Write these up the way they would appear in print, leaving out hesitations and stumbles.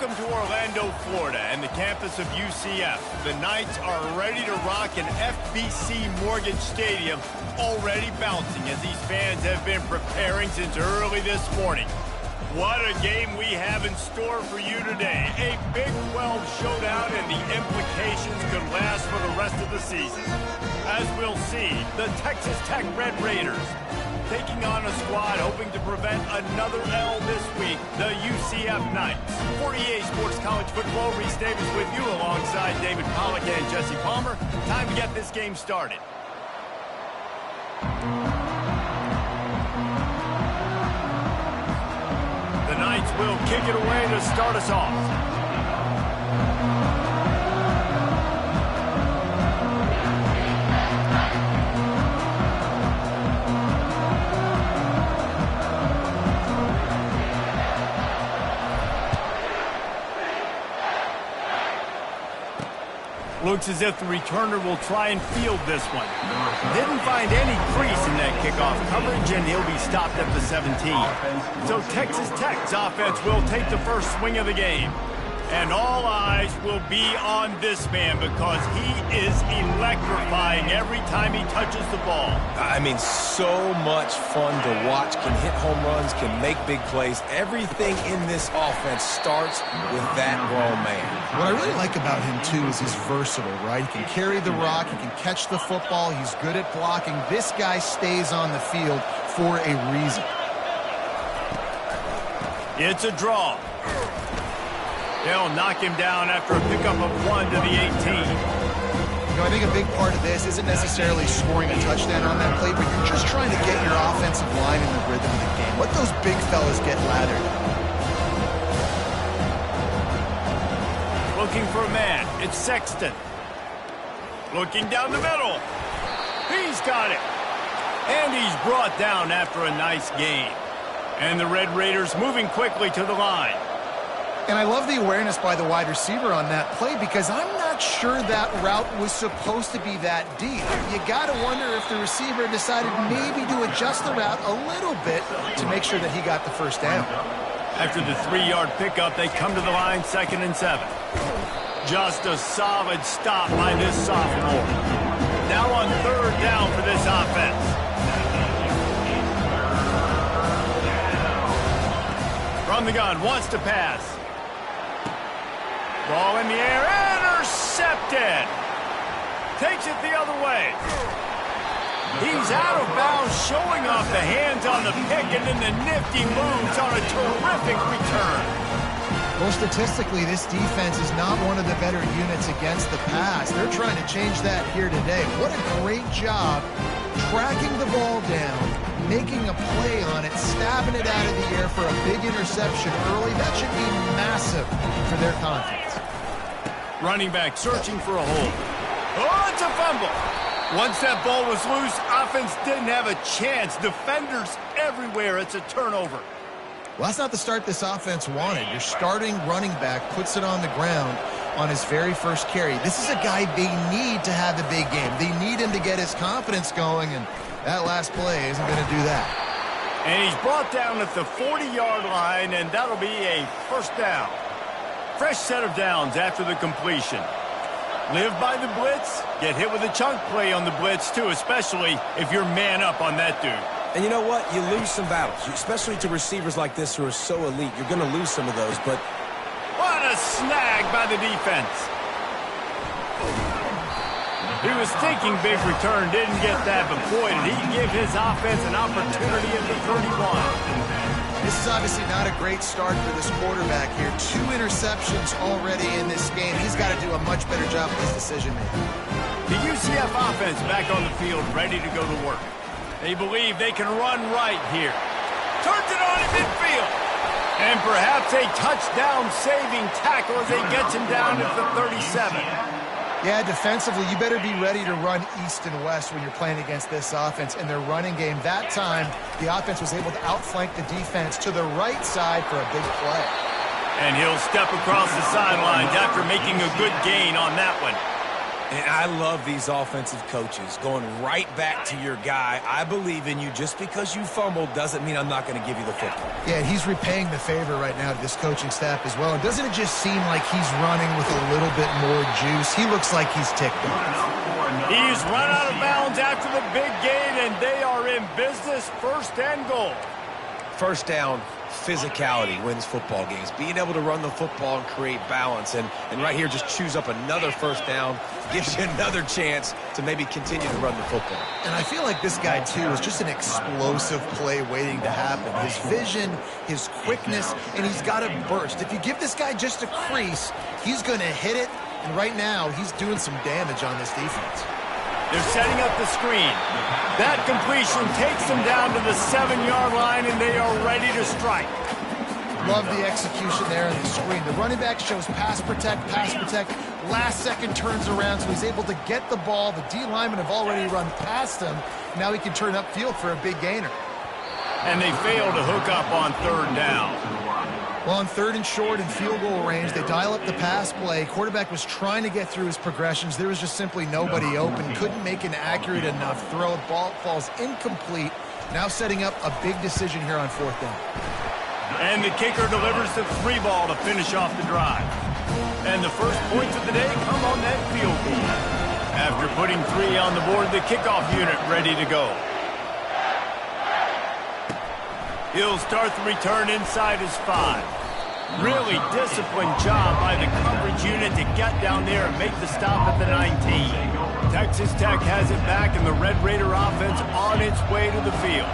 Welcome to Orlando, Florida, and the campus of UCF. The Knights are ready to rock an FBC Mortgage Stadium, already bouncing as these fans have been preparing since early this morning. What a game we have in store for you today. A Big 12 showdown, and the implications could last for the rest of the season. As we'll see, the Texas Tech Red Raiders taking on a squad hoping to prevent another L this week, the UCF Knights. For EA Sports College Football, Reese Davis with you alongside David Pollack and Jesse Palmer. Time to get this game started. The Knights will kick it away to start us off. Looks as if the returner will try and field this one. Didn't find any crease in that kickoff coverage, and he'll be stopped at the 17. So Texas Tech's offense will take the first swing of the game. And all eyes will be on this man because he is electrifying every time he touches the ball. I mean, so much fun to watch. Can hit home runs, can make big plays. Everything in this offense starts with that grown man. What I really like about him, too, is he's versatile, right? He can carry the rock, he can catch the football, he's good at blocking. This guy stays on the field for a reason. It's a draw. They'll knock him down after a pickup of 1 to the 18. You know, I think a big part of this isn't necessarily scoring a touchdown on that play, but you're just trying to get your offensive line in the rhythm of the game. Let those big fellas get lathered. Looking for a man. It's Sexton. Looking down the middle. He's got it. And he's brought down after a nice gain. And the Red Raiders moving quickly to the line. And I love the awareness by the wide receiver on that play because I'm not sure that route was supposed to be that deep. You got to wonder if the receiver decided maybe to adjust the route a little bit to make sure that he got the first down. After the 3-yard pickup, they come to the line 2nd and 7. Just a solid stop by this sophomore. Now on 3rd down for this offense. From the gun, wants to pass. Ball in the air, intercepted. Takes it the other way. He's out of bounds, showing off the hands on the pick, and then the nifty moves on a terrific return. Well, statistically, this defense is not one of the better units against the pass. They're trying to change that here today. What a great job tracking the ball down, making a play on it, stabbing it out of the air for a big interception early. That should be massive for their confidence. Running back searching for a hole. Oh, it's a fumble. Once that ball was loose, offense didn't have a chance. Defenders everywhere. It's a turnover. Well, that's not the start this offense wanted. Your starting running back puts it on the ground on his very first carry. This is a guy they need to have a big game. They need him to get his confidence going, and that last play isn't going to do that. And he's brought down at the 40-yard line, and that'll be a first down. Fresh set of downs after the completion. Live by the blitz, get hit with a chunk play on the blitz, too, especially if you're man up on that dude. And you know what? You lose some battles, especially to receivers like this who are so elite. You're going to lose some of those, but... What a snag by the defense. He was thinking big return, didn't get that, but boy, did he give his offense an opportunity at the 31. This is obviously not a great start for this quarterback here. 2 interceptions already in this game. He's got to do a much better job of his decision-making. The UCF offense back on the field, ready to go to work. They believe they can run right here. Turns it on in midfield. And perhaps a touchdown-saving tackle as he gets him down at the 37. Yeah, defensively, you better be ready to run east and west when you're playing against this offense. In their running game, that time, the offense was able to outflank the defense to the right side for a big play. And he'll step across the sidelines after making a good gain on that one. And I love these offensive coaches going right back to your guy. I believe in you. Just because you fumbled doesn't mean I'm not going to give you the football. Yeah, he's repaying the favor right now to this coaching staff as well. And doesn't it just seem like he's running with a little bit more juice? He looks like he's ticked off. He's run out of bounds after the big gain, and they are in business. First and goal. First down, physicality wins football games. Being able to run the football and create balance. And right here, just choose up another first down. Gives you another chance to maybe continue to run the football. And I feel like this guy, too, is just an explosive play waiting to happen. His vision, his quickness, and he's got a burst. If you give this guy just a crease, he's going to hit it. And right now, he's doing some damage on this defense. They're setting up the screen. That completion takes them down to the 7-yard line, and they are ready to strike. Love the execution there on the screen. The running back shows pass protect. Last second turns around, so he's able to get the ball. The D linemen have already run past him. Now he can turn upfield for a big gainer. And they fail to hook up on third down. Well, on third and short and field goal range, they dial up the pass play. Quarterback was trying to get through his progressions. There was just simply nobody open. Couldn't make an accurate enough throw. The ball falls incomplete. Now setting up a big decision here on fourth down. And the kicker delivers the 3 ball to finish off the drive. And the first points of the day come on that field goal. After putting 3 on the board, the kickoff unit ready to go. He'll start the return inside his 5. Really disciplined job by the coverage unit to get down there and make the stop at the 19. Texas Tech has it back, and the Red Raider offense on its way to the field.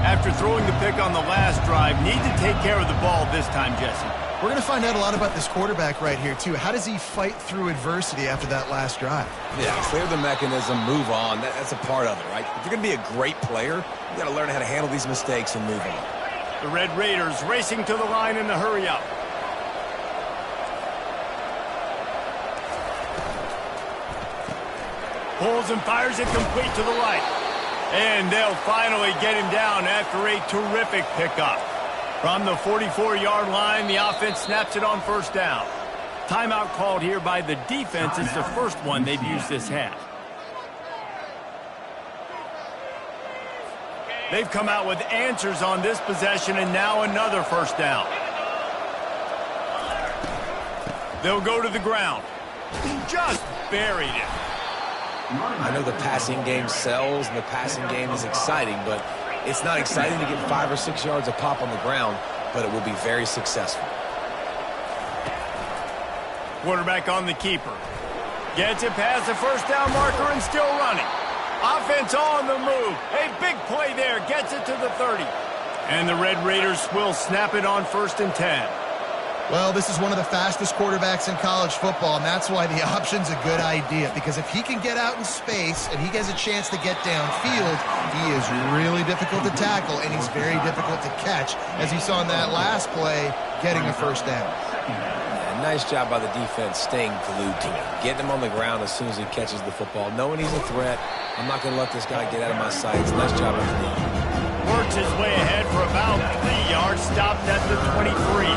After throwing the pick on the last drive, need to take care of the ball this time, Jesse. We're going to find out a lot about this quarterback right here, too. How does he fight through adversity after that last drive? Yeah, clear the mechanism, move on. That's a part of it, right? If you're going to be a great player, you got to learn how to handle these mistakes and move on. The Red Raiders racing to the line in the hurry-up. Pulls and fires it complete to the right. And they'll finally get him down after a terrific pickup. From the 44-yard line, the offense snaps it on first down. Timeout called here by the defense is the first one they've used this half. They've come out with answers on this possession, and now another first down. They'll go to the ground. Just buried it. I know the passing game sells and the passing game is exciting, but it's not exciting to get 5 or 6 yards a pop on the ground, but it will be very successful. Quarterback on the keeper. Gets it past the first down marker and still running. Offense on the move. A big play there. Gets it to the 30. And the Red Raiders will snap it on 1st and 10. Well, this is one of the fastest quarterbacks in college football, and that's why the option's a good idea. Because if he can get out in space and he has a chance to get downfield, he is really difficult to tackle, and he's very difficult to catch, as you saw in that last play, getting a first down. Yeah, nice job by the defense staying glued to him, getting him on the ground as soon as he catches the football, knowing he's a threat. I'm not going to let this guy get out of my sights. Nice job by the defense. Works his way ahead for about 3 yards, stopped at the 23.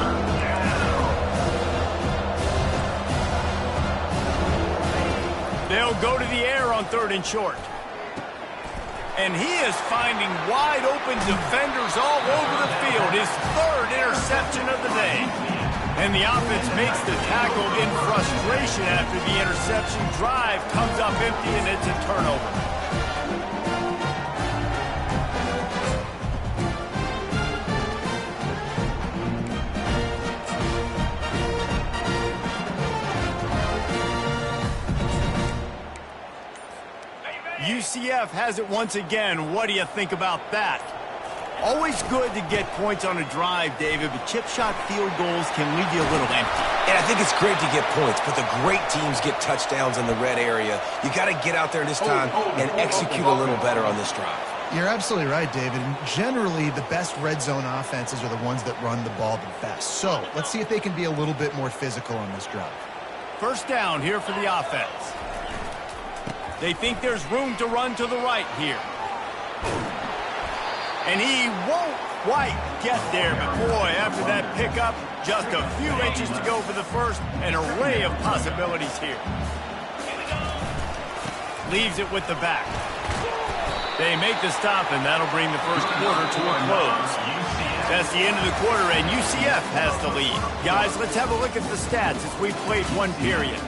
They'll go to the air on 3rd and short. And he is finding wide open defenders all over the field. His 3rd interception of the day. And the offense makes the tackle in frustration after the interception. Drive comes up empty, and it's a turnover. UCF has it once again. What do you think about that? Always good to get points on a drive, David, but chip shot field goals can leave you a little empty. And I think it's great to get points, but the great teams get touchdowns in the red area. You got to get out there this time and execute a little better on this drive. You're absolutely right, David. And generally, the best red zone offenses are the ones that run the ball the best. So let's see if they can be a little bit more physical on this drive. First down here for the offense. They think there's room to run to the right here. And he won't quite get there, but boy, after that pickup, just a few inches to go for the first, an array of possibilities here. Leaves it with the back. They make the stop, and that'll bring the first quarter to a close. That's the end of the quarter, and UCF has the lead. Guys, let's have a look at the stats as we've played one period.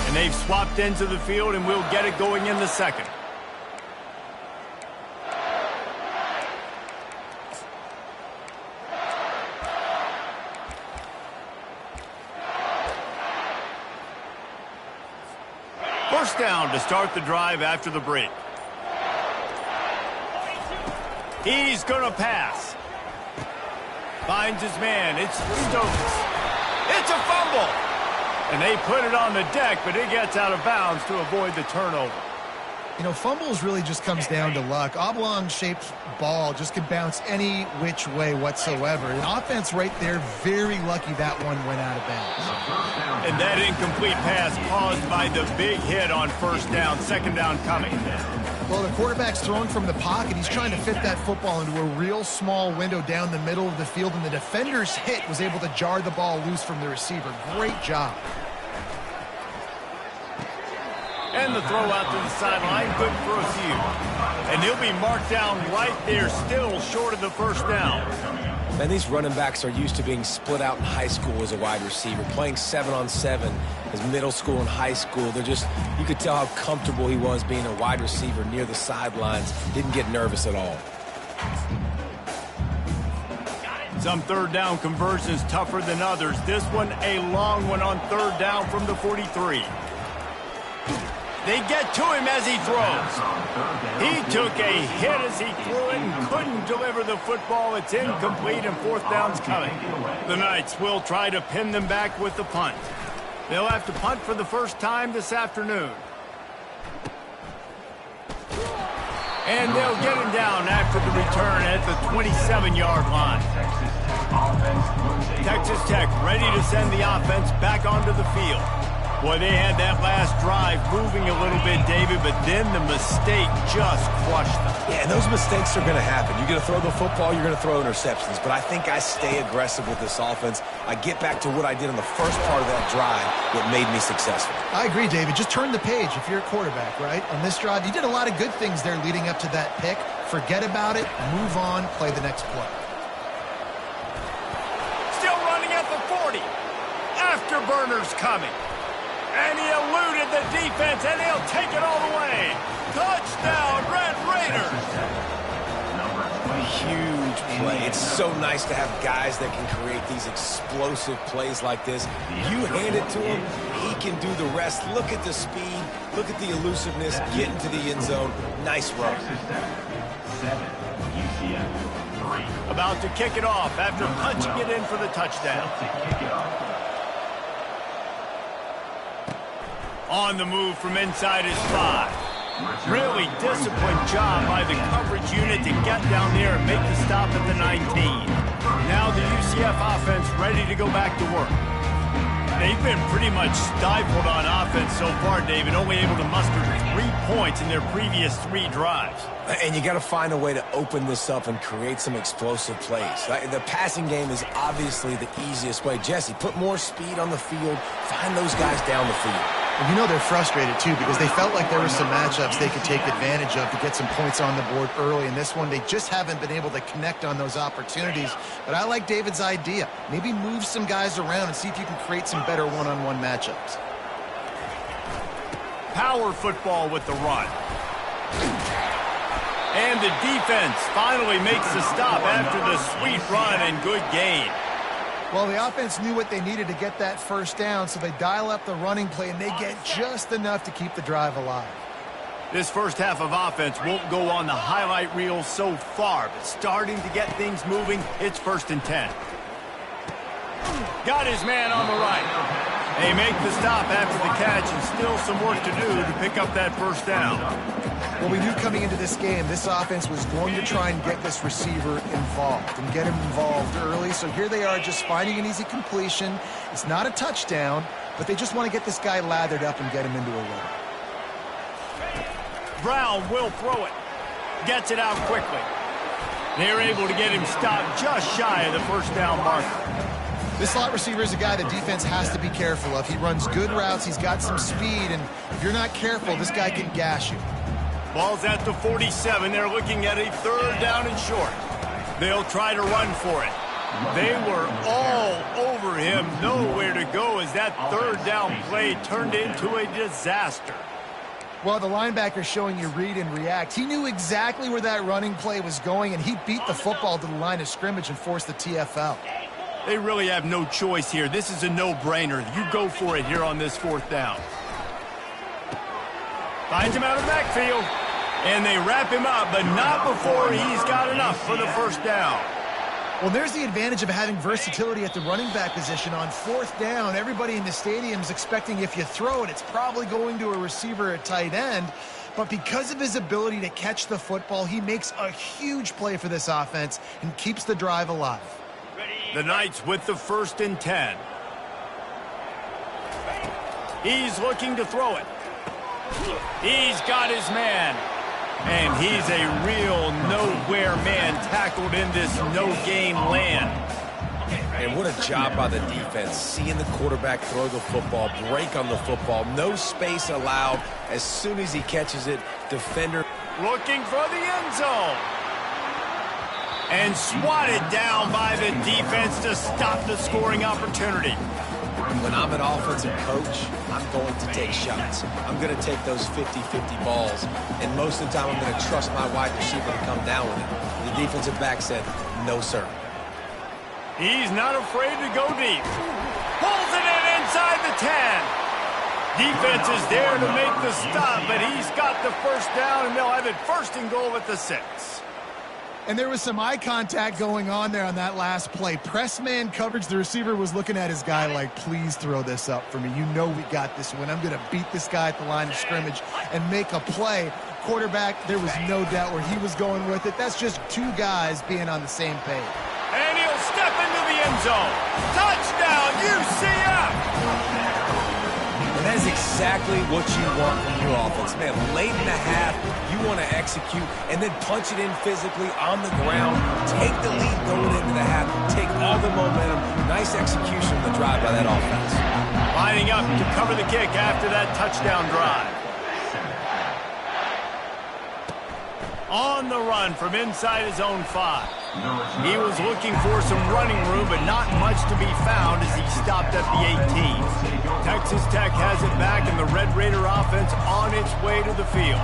And they've swapped into the field, and we'll get it going in the second. First down to start the drive after the break. He's going to pass. Finds his man. It's Stokes. It's a fumble. And they put it on the deck, but it gets out of bounds to avoid the turnover. You know, fumbles really just comes down to luck. Oblong-shaped ball just can bounce any which way whatsoever. An offense right there, very lucky that one went out of bounds. And that incomplete pass caused by the big hit on first down. Second down coming. Well, the quarterback's throwing from the pocket. He's trying to fit that football into a real small window down the middle of the field, and the defender's hit was able to jar the ball loose from the receiver. Great job. And the throw out to the sideline, good for a few. And he'll be marked down right there, still short of the first down. And these running backs are used to being split out in high school as a wide receiver, playing 7-on-7 as middle school and high school. They're just, you could tell how comfortable he was being a wide receiver near the sidelines. Didn't get nervous at all. Some third down conversions tougher than others. This one a long one on third down from the 43. They get to him as he throws. He took a hit as he threw it and couldn't deliver the football. It's incomplete and fourth down's coming. The Knights will try to pin them back with the punt. They'll have to punt for the first time this afternoon. And they'll get him down after the return at the 27-yard line. Texas Tech ready to send the offense back onto the field. Boy, they had that last drive moving a little bit, David, but then the mistake just crushed them. Yeah, and those mistakes are going to happen. You're going to throw the football, you're going to throw interceptions. But I think I stay aggressive with this offense. I get back to what I did on the first part of that drive that made me successful. I agree, David. Just turn the page if you're a quarterback, right? On this drive, you did a lot of good things there leading up to that pick. Forget about it, move on, play the next play. Still running at the 40. Afterburners coming. And he eluded the defense, and he'll take it all the way. Touchdown, Red Raiders. Huge play. It's so nice to have guys that can create these explosive plays like this. You hand it to him, he can do the rest. Look at the speed. Look at the elusiveness. Get into the end zone. Nice run. About to kick it off after punching it in for the touchdown. On the move from inside his 5. Really disciplined job by the coverage unit to get down there and make the stop at the 19. Now the UCF offense ready to go back to work. They've been pretty much stifled on offense so far, David, only able to muster 3 points in their previous 3 drives. And you got to find a way to open this up and create some explosive plays. The passing game is obviously the easiest way. Jesse, put more speed on the field. Find those guys down the field. And you know they're frustrated, too, because they felt like there were some matchups they could take advantage of to get some points on the board early. In this one, they just haven't been able to connect on those opportunities. But I like David's idea. Maybe move some guys around and see if you can create some better one-on-one matchups. Power football with the run. And the defense finally makes the stop after the sweet run and good gain. Well, the offense knew what they needed to get that first down, so they dial up the running play, and they get just enough to keep the drive alive. This first half of offense won't go on the highlight reel so far, but starting to get things moving, it's 1st and 10. Got his man on the right. They make the stop after the catch, and still some work to do to pick up that first down. Well, we knew coming into this game, this offense was going to try and get this receiver involved and get him involved early. So here they are just finding an easy completion. It's not a touchdown, but they just want to get this guy lathered up and get him into a run. Brown will throw it. Gets it out quickly. They're able to get him stopped just shy of the first down marker. This slot receiver is a guy the defense has to be careful of. He runs good routes. He's got some speed, and if you're not careful, this guy can gash you. Ball's at the 47. They're looking at a 3rd down and short. They'll try to run for it. They were all over him. Nowhere to go as that 3rd down play turned into a disaster. Well, the linebacker showing you read and react. He knew exactly where that running play was going, and he beat the football to the line of scrimmage and forced the TFL. They really have no choice here. This is a no-brainer. You go for it here on this 4th down. Finds him out of the backfield, and they wrap him up, but not before he's got enough for the 1st down. Well, there's the advantage of having versatility at the running back position. On 4th down, everybody in the stadium is expecting if you throw it, it's probably going to a receiver at tight end. But because of his ability to catch the football, he makes a huge play for this offense and keeps the drive alive. The Knights with the 1st and 10. He's looking to throw it. He's got his man. And he's a real nowhere man tackled in this no-gain land. And what a job by the defense, seeing the quarterback throw the football, break on the football, no space allowed. As soon as he catches it, defender looking for the end zone. And swatted down by the defense to stop the scoring opportunity. When I'm an offensive coach, I'm going to take shots. I'm going to take those 50-50 balls. And most of the time, I'm going to trust my wide receiver to come down with it. The defensive back said, no, sir. He's not afraid to go deep. Pulls it in inside the 10. Defense is there to make the stop, but he's got the 1st down, and they'll have it 1st and goal at the 6. And there was some eye contact going on there on that last play. Press man coverage. The receiver was looking at his guy like, please throw this up for me. You know we got this one. I'm going to beat this guy at the line of scrimmage and make a play. Quarterback, there was no doubt where he was going with it. That's just 2 guys being on the same page. And he'll step into the end zone. Touchdown, UCF! And that is exactly what you want from your offense. Man, late in the half, you want to execute and then punch it in physically on the ground. Take the lead going into the half. Take all the momentum. Nice execution of the drive by that offense. Lining up to cover the kick after that touchdown drive. On the run from inside his own 5. He was looking for some running room, but not much to be found as he stopped at the 18. Texas Tech has it back, and the Red Raider offense on its way to the field.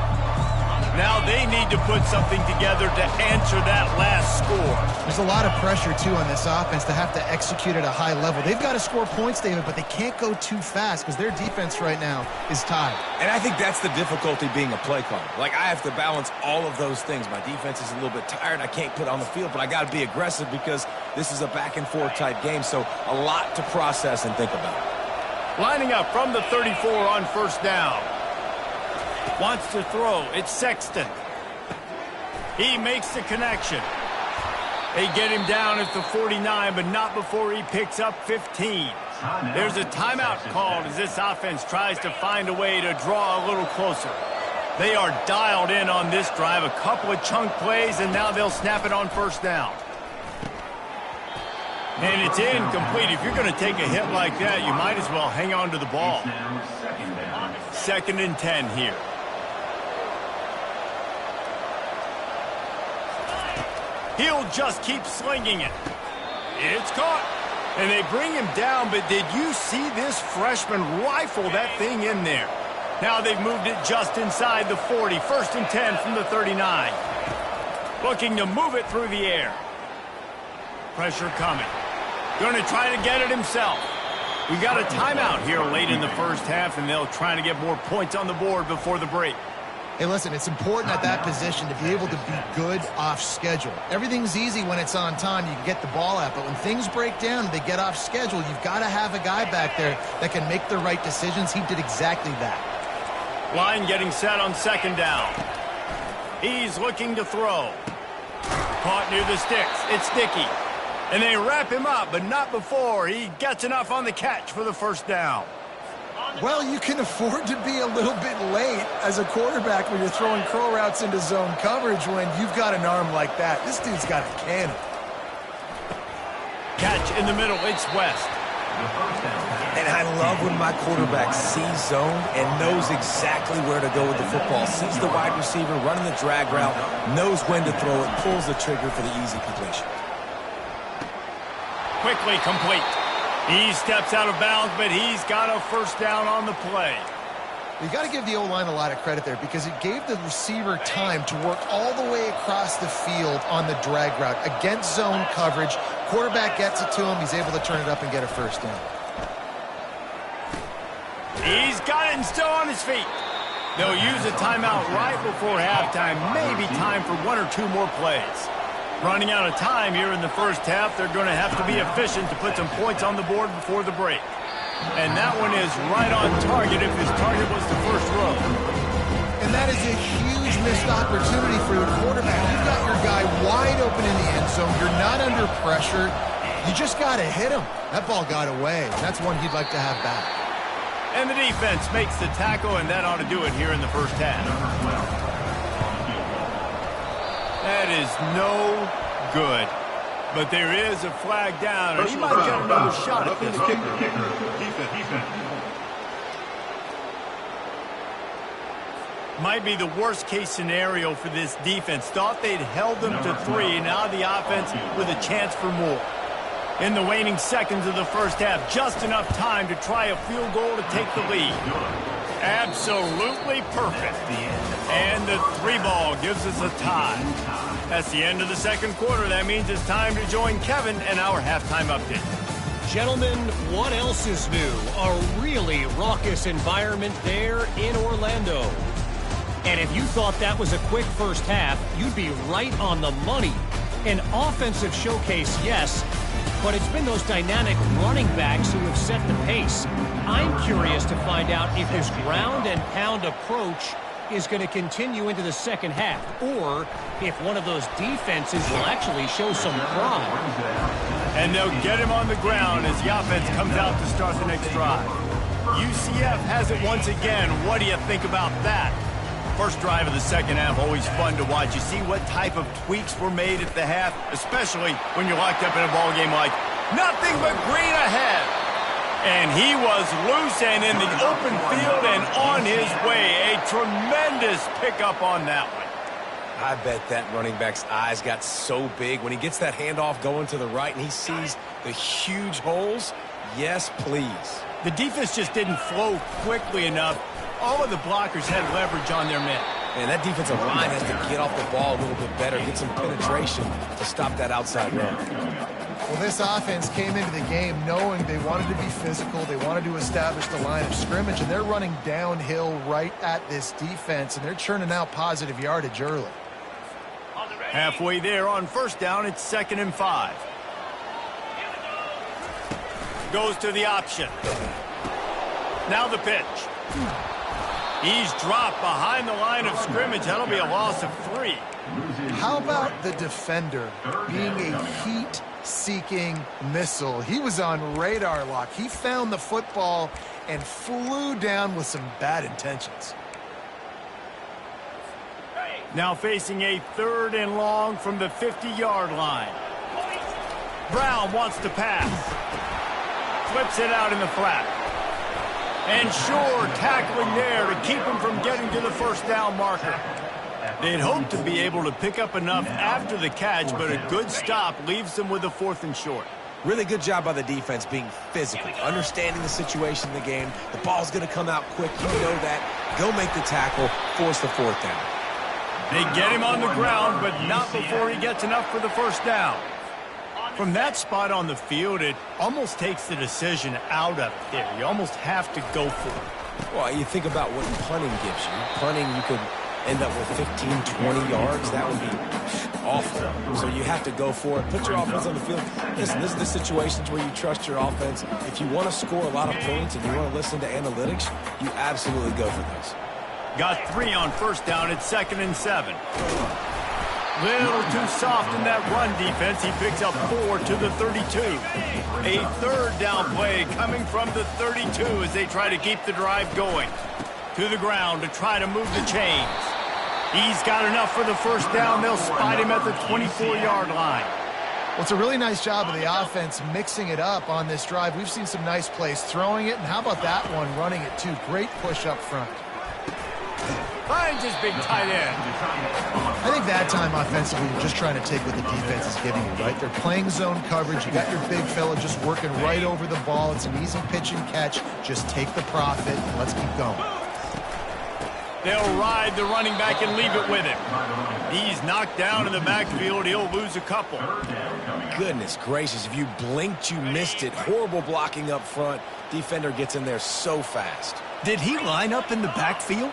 Now they need to put something together to answer that last score. There's a lot of pressure, too, on this offense to have to execute at a high level. They've got to score points, David, but they can't go too fast because their defense right now is tied. And I think that's the difficulty being a play caller. Like, I have to balance all of those things. My defense is a little bit tired. I can't put it on the field, but I got to be aggressive because this is a back-and-forth type game, so a lot to process and think about. Lining up from the 34 on 1st down. Wants to throw. It's Sexton. He makes the connection. They get him down at the 49, but not before he picks up 15. There's a timeout called as this offense tries to find a way to draw a little closer. They are dialed in on this drive. A couple of chunk plays, and now they'll snap it on 1st down. And it's incomplete. If you're going to take a hit like that, you might as well hang on to the ball. 2nd and 10 here. He'll just keep slinging it. It's caught. And they bring him down, but did you see this freshman rifle that thing in there? Now they've moved it just inside the 40. 1st and 10 from the 39. Looking to move it through the air. Pressure coming. Going to try to get it himself. We got a timeout here late in the 1st half, and they'll try to get more points on the board before the break. Hey, listen, it's important at that position to be able to be good off schedule. Everything's easy when it's on time. You can get the ball out. But when things break down, they get off schedule, you've got to have a guy back there that can make the right decisions. He did exactly that. Line getting set on 2nd down. He's looking to throw. Caught near the sticks. It's Dickey. And they wrap him up, but not before he gets enough on the catch for the 1st down. Well, you can afford to be a little bit late as a quarterback when you're throwing curl routes into zone coverage when you've got an arm like that. This dude's got a cannon. Catch in the middle. It's West. And I love when my quarterback sees zone and knows exactly where to go with the football. Sees the wide receiver running the drag route, knows when to throw it, pulls the trigger for the easy completion. Quickly complete. He steps out of bounds, but he's got a first down on the play. You got to give the O-line a lot of credit there because it gave the receiver time to work all the way across the field on the drag route against zone coverage. Quarterback gets it to him. He's able to turn it up and get a first down. He's got it and still on his feet. They'll use a timeout right before halftime. Maybe time for one or two more plays. Running out of time here in the first half. They're going to have to be efficient to put some points on the board before the break. And that one is right on target if his target was the first row. And that is a huge missed opportunity for the quarterback. You've got your guy wide open in the end zone. You're not under pressure. You just got to hit him. That ball got away. That's one he'd like to have back. And the defense makes the tackle, and that ought to do it here in the first half. That is no good. But there is a flag down, and he might get another shot at this. Might be the worst-case scenario for this defense. Thought they'd held them to 3. Now the offense with a chance for more. In the waning seconds of the first half, just enough time to try a field goal to take the lead. Absolutely perfect. And the 3 ball gives us a tie. That's the end of the second quarter. That means it's time to join Kevin and our halftime update. Gentlemen, what else is new? A really raucous environment there in Orlando. And if you thought that was a quick first half, you'd be right on the money. An offensive showcase, yes, but it's been those dynamic running backs who have set the pace. I'm curious to find out if this ground and pound approach is going to continue into the second half, or if one of those defenses will actually show some pride. And they'll get him on the ground as the offense comes out to start the next drive. UCF has it once again. What do you think about that? First drive of the second half, always fun to watch. You see what type of tweaks were made at the half, especially when you're locked up in a ball game like nothing but green ahead. And he was loose and in the open field and on his way. A tremendous pickup on that one. I bet that running back's eyes got so big when he gets that handoff going to the right and he sees the huge holes. Yes, please. The defense just didn't flow quickly enough. All of the blockers had leverage on their men. And that defensive line has to get off the ball a little bit better, get some penetration to stop that outside run. Well, this offense came into the game knowing they wanted to be physical. They wanted to establish the line of scrimmage, and they're running downhill right at this defense, and they're churning out positive yardage early. Halfway there on first down, it's 2nd and 5. Goes to the option. Now the pitch. He's dropped behind the line of scrimmage. That'll be a loss of 3. How about the defender being a heat-seeking missile? He was on radar lock. He found the football and flew down with some bad intentions. Now facing a 3rd and long from the 50-yard line. Brown wants to pass. Flips it out in the flat. And Shore tackling there to keep him from getting to the first down marker. They'd hoped to be able to pick up enough after the catch, but a good stop leaves them with a 4th and short. Really good job by the defense being physical, understanding the situation in the game. The ball's going to come out quick. You know that. Go make the tackle, force the 4th down. They get him on the ground, but not before he gets enough for the first down. From that spot on the field, it almost takes the decision out of it there. You almost have to go for it. Well, you think about what punting gives you. Punting, you could end up with 15, 20 yards. That would be awful. So you have to go for it. Put your offense on the field. Listen, this is the situations where you trust your offense. If you want to score a lot of points and you want to listen to analytics, you absolutely go for those. Got 3 on first down. It's 2nd and 7. Little too soft in that run defense. He picks up 4 to the 32. A third down play coming from the 32 as they try to keep the drive going. To the ground to try to move the chains. He's got enough for the first down. They'll spot him at the 24-yard line. Well, it's a really nice job of the offense mixing it up on this drive. We've seen some nice plays throwing it, and how about that one running it too? Great push up front. Finds his big tight end. I think that time offensively, you're just trying to take what the defense is giving you, right? They're playing zone coverage. You got your big fella just working right over the ball. It's an easy pitch and catch. Just take the profit and let's keep going. They'll ride the running back and leave it with him. He's knocked down in the backfield. He'll lose a couple. Goodness gracious, if you blinked, you missed it. Horrible blocking up front. Defender gets in there so fast. Did he line up in the backfield?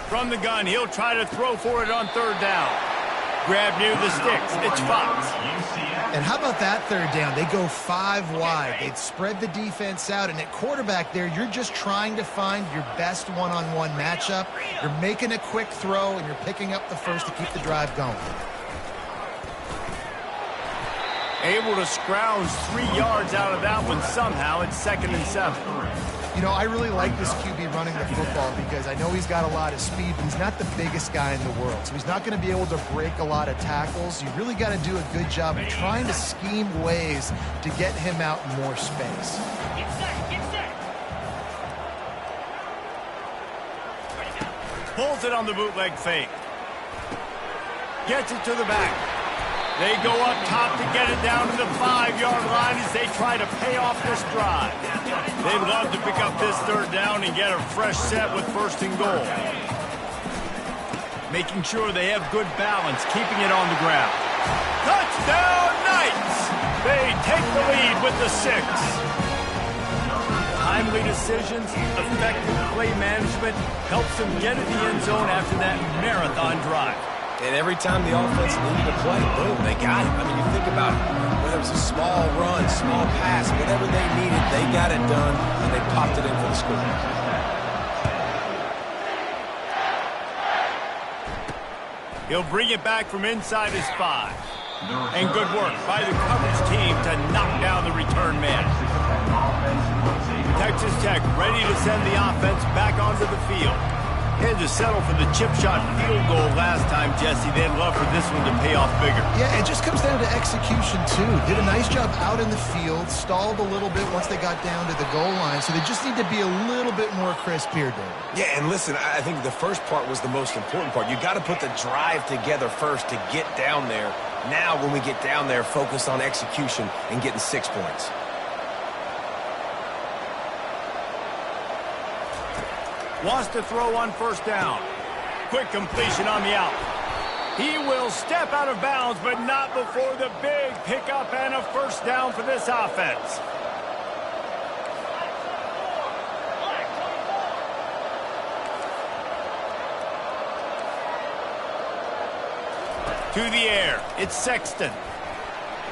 From the gun, he'll try to throw for it on third down. Grab near the sticks. It's Fox. And how about that third down? They go 5 wide. They'd spread the defense out, and at quarterback there, you're just trying to find your best one-on-one matchup. You're making a quick throw, and you're picking up the first to keep the drive going. Able to scrounge 3 yards out of that one somehow. It's 2nd and 7. You know, I really like this QB running the football because I know he's got a lot of speed, but he's not the biggest guy in the world. So he's not going to be able to break a lot of tackles. You really got to do a good job of trying to scheme ways to get him out in more space. Pulls it on the bootleg fake. Gets it to the back. They go up top to get it down to the 5-yard line as they try to pay off this drive. They'd love to pick up this third down and get a fresh set with 1st and goal. Making sure they have good balance, keeping it on the ground. Touchdown Knights! They take the lead with the 6. Timely decisions, effective play management helps them get in the end zone after that marathon drive. And every time the offense needed to play, boom, they got it. I mean, you think about it. Whether it was a small run, small pass, whatever they needed, they got it done, and they popped it in for the score. He'll bring it back from inside his 5. And good work by the coverage team to knock down the return man. Texas Tech ready to send the offense back onto the field. Had to settle for the chip shot field goal last time, Jesse. They'd love for this one to pay off bigger. Yeah, it just comes down to execution, too. Did a nice job out in the field, stalled a little bit once they got down to the goal line, so they just need to be a little bit more crisp here, David. Yeah, and listen, I think the first part was the most important part. You got to put the drive together first to get down there. Now, when we get down there, focus on execution and getting 6 points. Wants to throw on 1st down. Quick completion on the out. He will step out of bounds, but not before the big pickup and a 1st down for this offense. To the air. It's Sexton.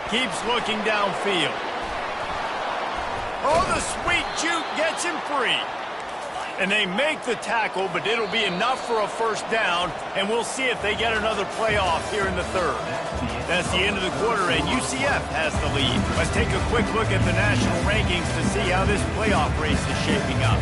Keeps looking downfield. Oh, the sweet juke gets him free. And they make the tackle, but it'll be enough for a 1st down, and we'll see if they get another playoff here in the 3rd. That's the end of the quarter, and UCF has the lead. Let's take a quick look at the national rankings to see how this playoff race is shaping up.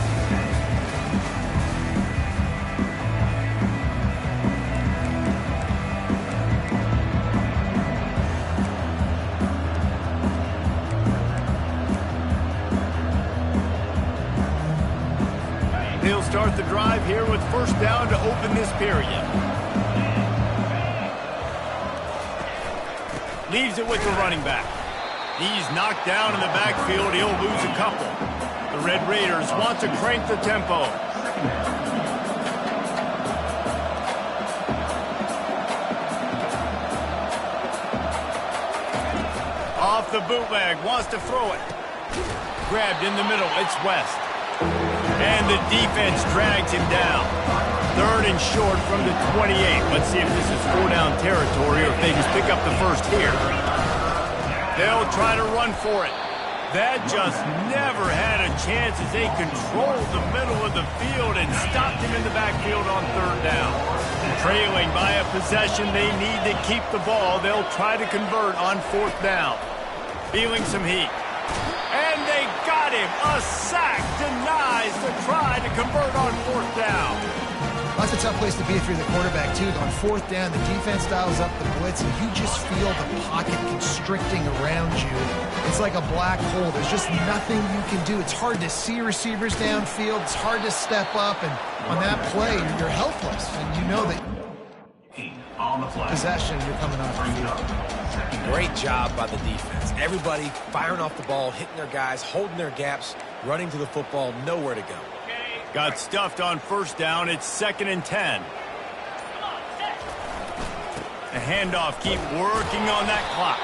He'll start the drive here with 1st down to open this period. Leaves it with the running back. He's knocked down in the backfield. He'll lose a couple. The Red Raiders want to crank the tempo. Off the bootleg, wants to throw it. Grabbed in the middle, it's West. And the defense drags him down. 3rd and short from the 28. Let's see if this is 4-down territory or if they just pick up the 1st here. They'll try to run for it. That just never had a chance as they controlled the middle of the field and stopped him in the backfield on third down. Trailing by a possession, they need to keep the ball. They'll try to convert on fourth down. Feeling some heat. And they got him. A sack denies the try to convert on fourth down. That's a tough place to be if you're the quarterback, too. On fourth down, the defense dials up the blitz, and you just feel the pocket constricting around you. It's like a black hole. There's just nothing you can do. It's hard to see receivers downfield. It's hard to step up, and on that play, you're helpless. And you know that possession, you're coming off the field. Great job by the defense. Everybody firing off the ball, hitting their guys, holding their gaps, running to the football, nowhere to go. Got stuffed on first down. It's 2nd and 10. The handoff, keep working on that clock.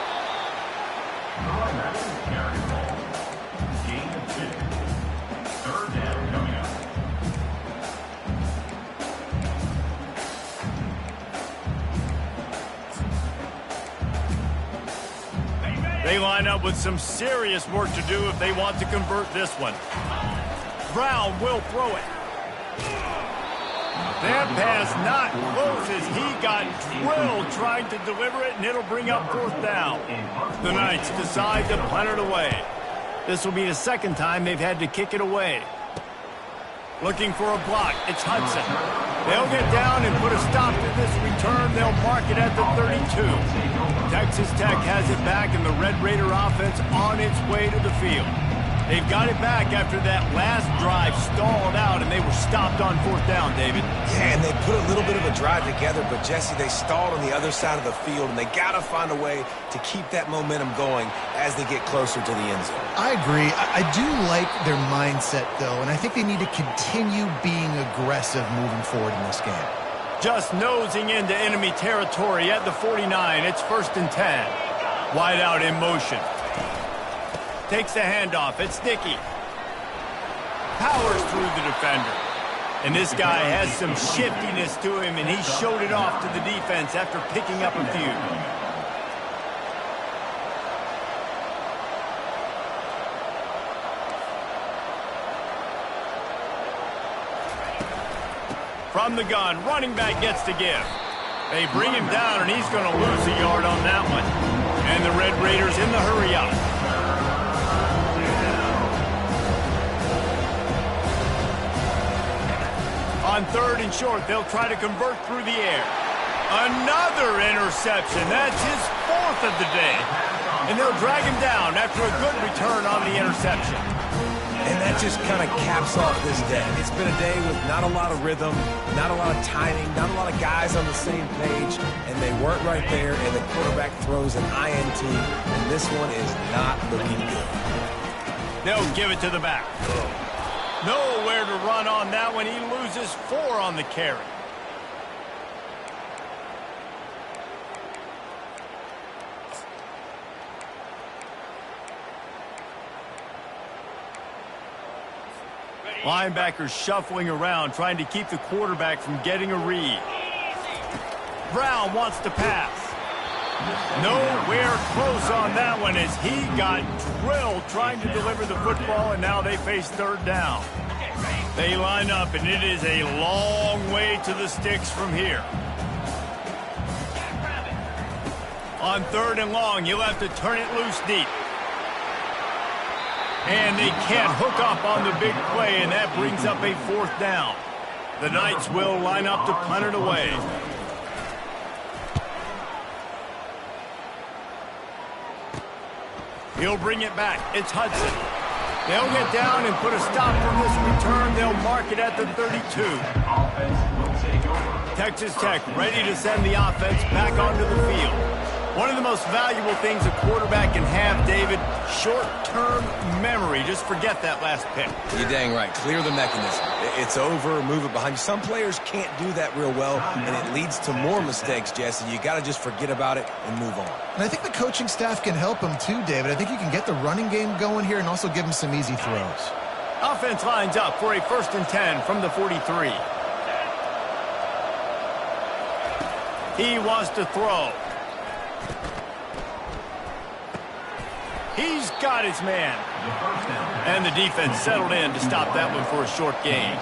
They line up with some serious work to do if they want to convert this one. Brown will throw it. That pass not close as he got drilled trying to deliver it, and it'll bring up fourth down. The Knights decide to punt it away. This will be the second time they've had to kick it away. Looking for a block. It's Hudson. They'll get down and put a stop to this return. They'll mark it at the 32. Texas Tech has it back, and the Red Raider offense on its way to the field. They've got it back after that last drive stalled out, and they were stopped on fourth down, David. Yeah, and they put a little bit of a drive together, but, Jesse, they stalled on the other side of the field, and they got to find a way to keep that momentum going as they get closer to the end zone. I agree. I do like their mindset, though, and I think they need to continue being aggressive moving forward in this game. Just nosing into enemy territory at the 49. It's 1st and 10. Wide out in motion. Takes the handoff. It's Dickey. Powers through the defender. And this guy has some shiftiness to him, and he showed it off to the defense after picking up a few. From the gun, running back gets the give. They bring him down, and he's going to lose a yard on that one. And the Red Raiders in the hurry-up. On 3rd and short, they'll try to convert through the air. Another interception. That's his 4th of the day. And they'll drag him down after a good return on the interception. And that just kind of caps off this day. It's been a day with not a lot of rhythm, not a lot of timing, not a lot of guys on the same page, and they weren't right there, and the quarterback throws an INT, and this one is not looking good. They'll give it to the back. Nowhere to run on that one. He loses 4 on the carry. Linebackers shuffling around, trying to keep the quarterback from getting a read. Brown wants to pass. Nowhere close on that one as he got drilled trying to deliver the football, and now they face 3rd down. They line up, and it is a long way to the sticks from here. On 3rd and long, you'll have to turn it loose deep. And they can't hook up on the big play, and that brings up a 4th down. The Knights will line up to punt it away. He'll bring it back. It's Hudson. They'll get down and put a stop from this return. They'll mark it at the 32. Texas Tech ready to send the offense back onto the field. One of the most valuable things a quarterback can have, David, short-term memory. Just forget that last pick. You're dang right. Clear the mechanism. It's over, move it behind you. Some players can't do that real well, and it leads to more mistakes, Jesse. You got to just forget about it and move on. And I think the coaching staff can help him too, David. I think you can get the running game going here and also give him some easy throws. Offense lines up for a 1st and 10 from the 43. He wants to throw. He's got his man. And the defense settled in to stop that one for a short gain.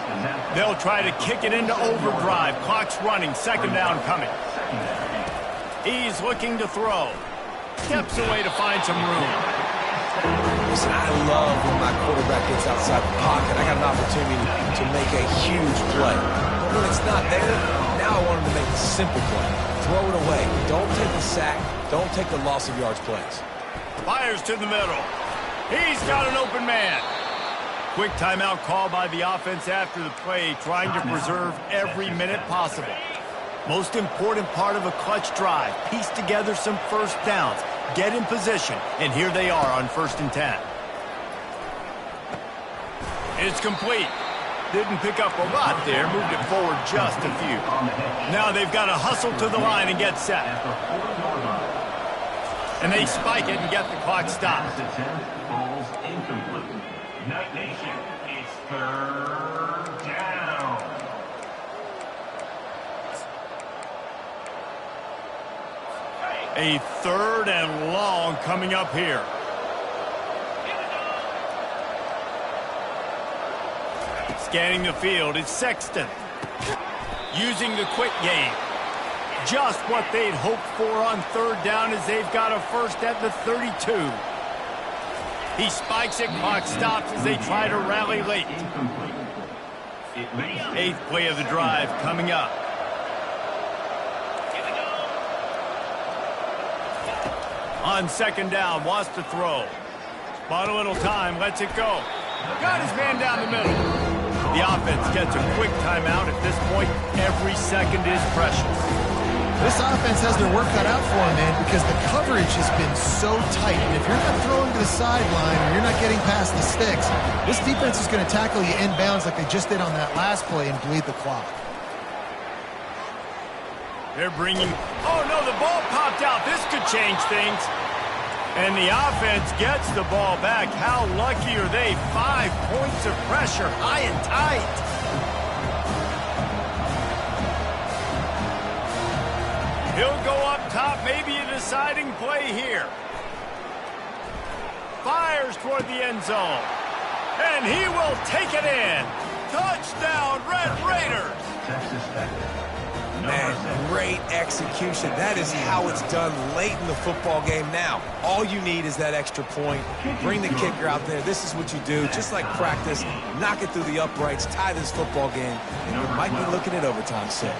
They'll try to kick it into overdrive. Clock's running. Second down coming. He's looking to throw. Steps away to find some room. Listen, I love when my quarterback gets outside the pocket. I got an opportunity to make a huge play. But when it's not there, now I want him to make a simple play. Throw it away. Don't take the sack. Don't take the loss of yards plays. Fires to the middle. He's got an open man. Quick timeout call by the offense after the play, trying to preserve every minute possible. Most important part of a clutch drive, piece together some first downs, get in position, and here they are on 1st and 10. It's complete. Didn't pick up a lot there, moved it forward just a few. Now they've got to hustle to the line and get set. And they spike it and get the clock stopped. Ball's incomplete. Night Nation, it's 3rd down. A 3rd and long coming up here. Scanning the field, it's Sexton. Using the quick game. Just what they'd hoped for on 3rd down as they've got a first at the 32. He spikes it, clock stops as they try to rally late. 8th play of the drive coming up. On 2nd down, wants to throw. Bought a little time, lets it go. Got his man down the middle. The offense gets a quick timeout. At this point, every second is precious. This offense has their work cut out for them, man, because the coverage has been so tight. And if you're not throwing to the sideline or you're not getting past the sticks, this defense is going to tackle you inbounds like they just did on that last play and bleed the clock. They're bringing... Oh, no, the ball popped out. This could change things. And the offense gets the ball back. How lucky are they? 5 points of pressure, high and tight. He'll go up top, maybe a deciding play here. Fires toward the end zone. And he will take it in. Touchdown, Red Raiders. Man, great execution. That is how it's done late in the football game now. All you need is that extra point. Bring the kicker out there. This is what you do. Just like practice, knock it through the uprights, tie this football game, and you might be looking at overtime soon.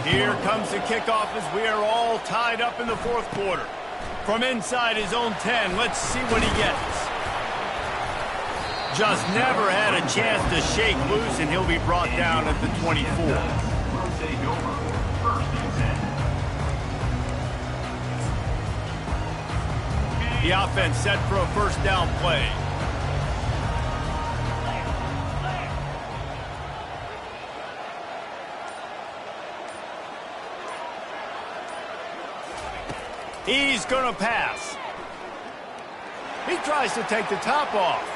Here comes the kickoff as we are all tied up in the 4th quarter. From inside his own 10, let's see what he gets. Just never had a chance to shake loose, and he'll be brought down at the 24. The offense set for a first down play. He's going to pass. He tries to take the top off.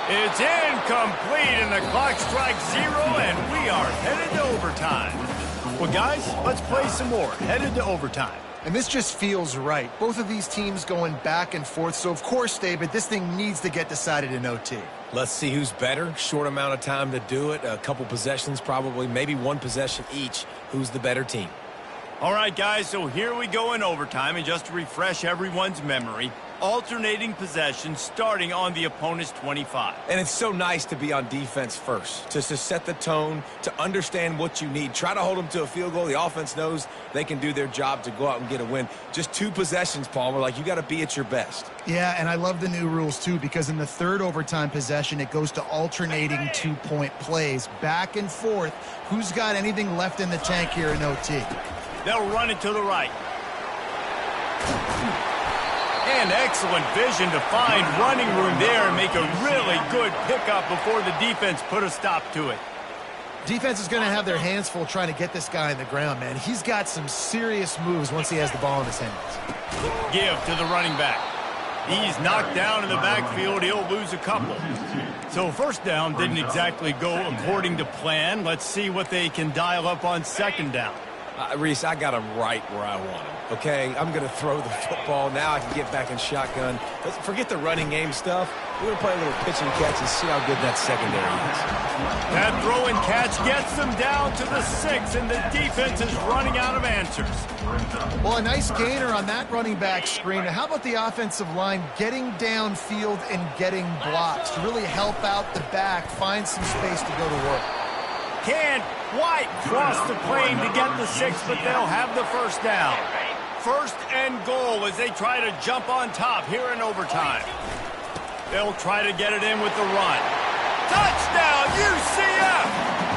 It's incomplete, and the clock strikes 0, and we are headed to overtime. Well, guys, let's play some more. Headed to overtime. And this just feels right. Both of these teams going back and forth. So, of course, David, this thing needs to get decided in OT. Let's see who's better. Short amount of time to do it. A couple possessions probably, maybe one possession each. Who's the better team? All right, guys, so here we go in overtime. And just to refresh everyone's memory, alternating possessions starting on the opponent's 25. And it's so nice to be on defense first, just to set the tone, to understand what you need. Try to hold them to a field goal. The offense knows they can do their job to go out and get a win. Just 2 possessions, Palmer, like you got to be at your best. Yeah, and I love the new rules, too, because in the 3rd overtime possession, it goes to alternating 2-point plays, back and forth. Who's got anything left in the tank here in OT? They'll run it to the right. And excellent vision to find running room there and make a really good pickup before the defense put a stop to it. Defense is going to have their hands full trying to get this guy on the ground, man. He's got some serious moves once he has the ball in his hands. Give to the running back. He's knocked down in the backfield. He'll lose a couple. So first down didn't exactly go according to plan. Let's see what they can dial up on 2nd down. Reese, I got him right where I want him, okay? I'm going to throw the football. Now I can get back in shotgun. Let's forget the running game stuff. We're going to play a little pitch and catch and see how good that secondary is. That throw and catch gets them down to the 6, and the defense is running out of answers. Well, a nice gainer on that running back screen. Now, how about the offensive line getting downfield and getting blocks to really help out the back, find some space to go to work? Can't quite cross the plane to get the 6, but they'll have the first down. First and goal as they try to jump on top here in overtime. They'll try to get it in with the run. Touchdown, UCF!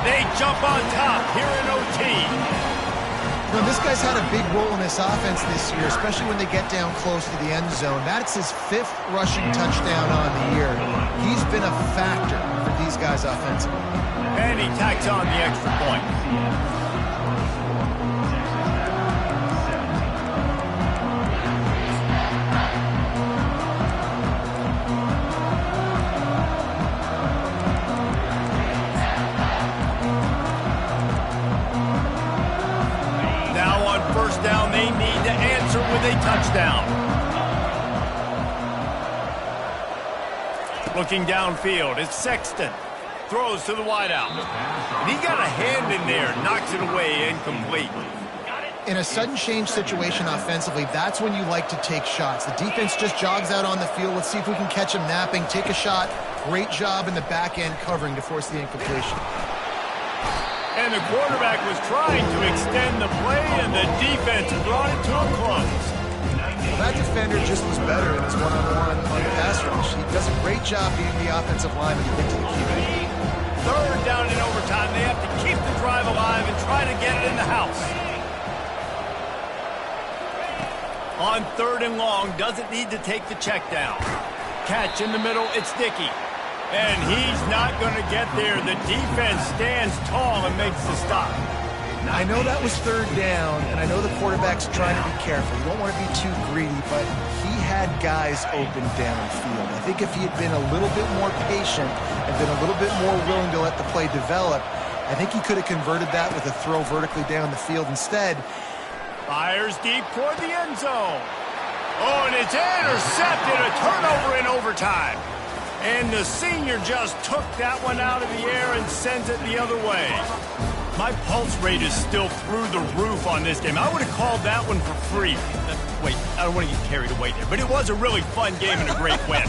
They jump on top here in OT. You know, this guy's had a big role in this offense this year, especially when they get down close to the end zone. That's his 5th rushing touchdown on the year. He's been a factor for these guys offensively. And he tacks on the extra point. Now on first down, they need to answer with a touchdown. Looking downfield, it's Sexton. Throws to the wideout. And he got a hand in there, knocks it away, incomplete. In a sudden change situation offensively, that's when you like to take shots. The defense just jogs out on the field. Let's see if we can catch him napping. Take a shot. Great job in the back end covering to force the incompletion. And the quarterback was trying to extend the play, and the defense brought it to a close. That defender just was better in his one-on-one on the pass rush. He does a great job beating the offensive lineman to get to the QB. Third down in overtime. They have to keep the drive alive and try to get it in the house. On 3rd and long, doesn't need to take the check down. Catch in the middle, it's Dickey. And he's not going to get there. The defense stands tall and makes the stop. I know that was 3rd down, and I know the quarterback's trying to be careful. You don't want to be too greedy, but he had guys open downfield. I think if he had been a little bit more patient and been a little bit more willing to let the play develop, I think he could have converted that with a throw vertically down the field. Instead, fires deep toward the end zone. Oh, and it's intercepted. A turnover in overtime. And the senior just took that one out of the air and sends it the other way. My pulse rate is still through the roof on this game. I would have called that one for free. Wait, I don't want to get carried away there, but it was a really fun game and a great win.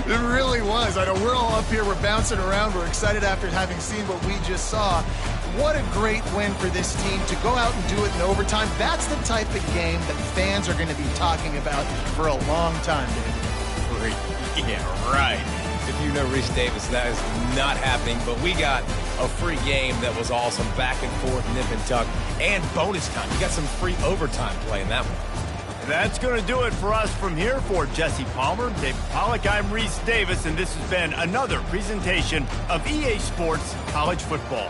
It really was. I know we're all up here, we're bouncing around, we're excited after having seen what we just saw. What a great win for this team to go out and do it in overtime. That's the type of game that fans are going to be talking about for a long time, David. Yeah, right. If you know Reese Davis, that is not happening, but we got a free game that was awesome, back and forth, nip and tuck, and bonus time. You got some free overtime play in that one. That's going to do it for us from here. For Jesse Palmer, David Pollack, I'm Reese Davis, and this has been another presentation of EA Sports College Football.